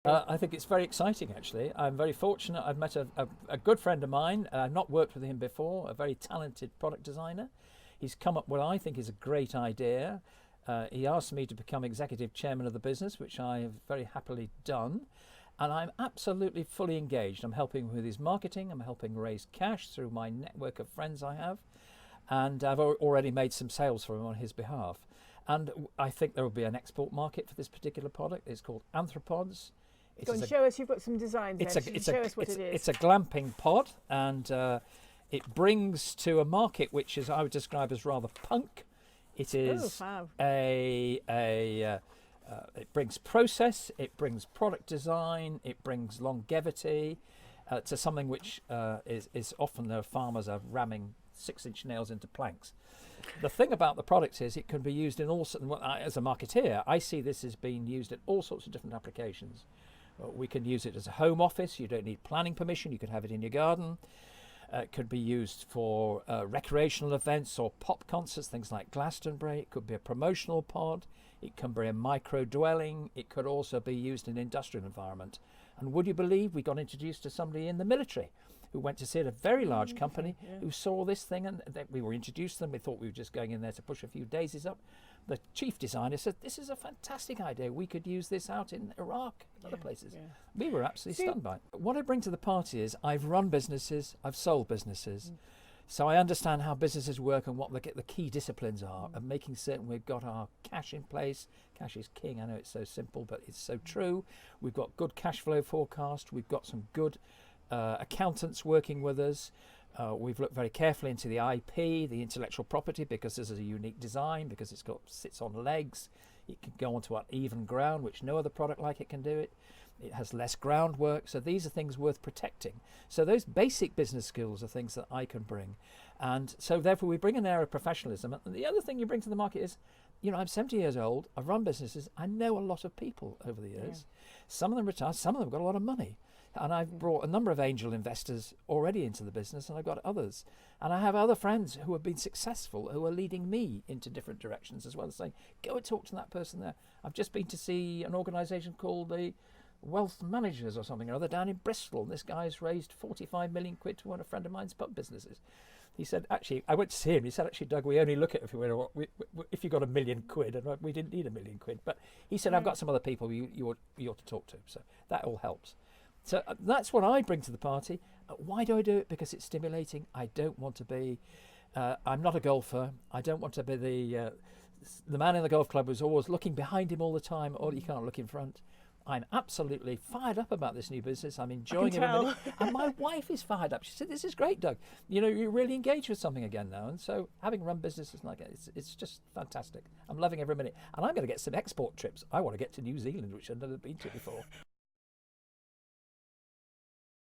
I think it's very exciting, actually. I'm very fortunate. I've met a good friend of mine. I've not worked with him before, a very talented product designer. He's come up with what I think is a great idea. He asked me to become executive chairman of the business, which I have very happily done. And I'm absolutely fully engaged. I'm helping with his marketing. I'm helping raise cash through my network of friends I have. And I've already made some sales for him on his behalf. And I think there will be an export market for this particular product. It's called Anthropods. Go and show us. You've got some designs there. Show us what it is. It's a glamping pod, and it brings to a market which is, I would describe as rather punk. It is it brings process, it brings product design, it brings longevity to something which is often the farmers are ramming 6-inch nails into planks. The thing about the product is it can be used in all sorts. As a marketeer, I see this as being used in all sorts of different applications. We can use it as a home office. You don't need planning permission. You could have it in your garden. It could be used for recreational events or pop concerts, things like Glastonbury. It could be a promotional pod. It can be a micro dwelling. It could also be used in an industrial environment. And would you believe we got introduced to somebody in the military who went to see a very large company who saw this thing, and we were introduced to them. We thought we were just going in there to push a few daisies up. The chief designer said, "This is a fantastic idea. We could use this out in Iraq and other places." We were absolutely stunned by it. What I bring to the party is I've run businesses, I've sold businesses. So I understand how businesses work and what the key disciplines are, and making certain we've got our cash in place. Cash is king. I know it's so simple, but it's so true. We've got good cash flow forecast. We've got some good accountants working with us. We've looked very carefully into the IP, the intellectual property, because this is a unique design, because it's sits on legs. It can go onto uneven ground, which no other product like it can do it. It has less groundwork. So these are things worth protecting. So those basic business skills are things that I can bring. And so therefore we bring an air of professionalism. And the other thing you bring to the market is, I'm 70 years old. I've run businesses. I know a lot of people over the years. Some of them retired. Some of them have got a lot of money. And I've brought a number of angel investors already into the business, and I've got others. And I have other friends who have been successful, who are leading me into different directions as well, as saying, go and talk to that person there. I've just been to see an organisation called the Wealth Managers or something or other down in Bristol. This guy's raised 45 million quid to one of a friend of mine's pub businesses. He said, actually, I went to see him. He said, actually, Doug, we only look at if you got £1 million, and we didn't need £1 million. But he said, I've got some other people you ought to talk to. So that all helps. So that's what I bring to the party. Why do I do it? Because it's stimulating. I don't want to be, I'm not a golfer. I don't want to be the man in the golf club who's always looking behind him all the time, or you can't look in front. I'm absolutely fired up about this new business. I'm enjoying every minute. And my wife is fired up. She said, this is great, Doug. You're really engaged with something again now. And so having run businesses like it, it's just fantastic. I'm loving every minute. And I'm going to get some export trips. I want to get to New Zealand, which I've never been to before.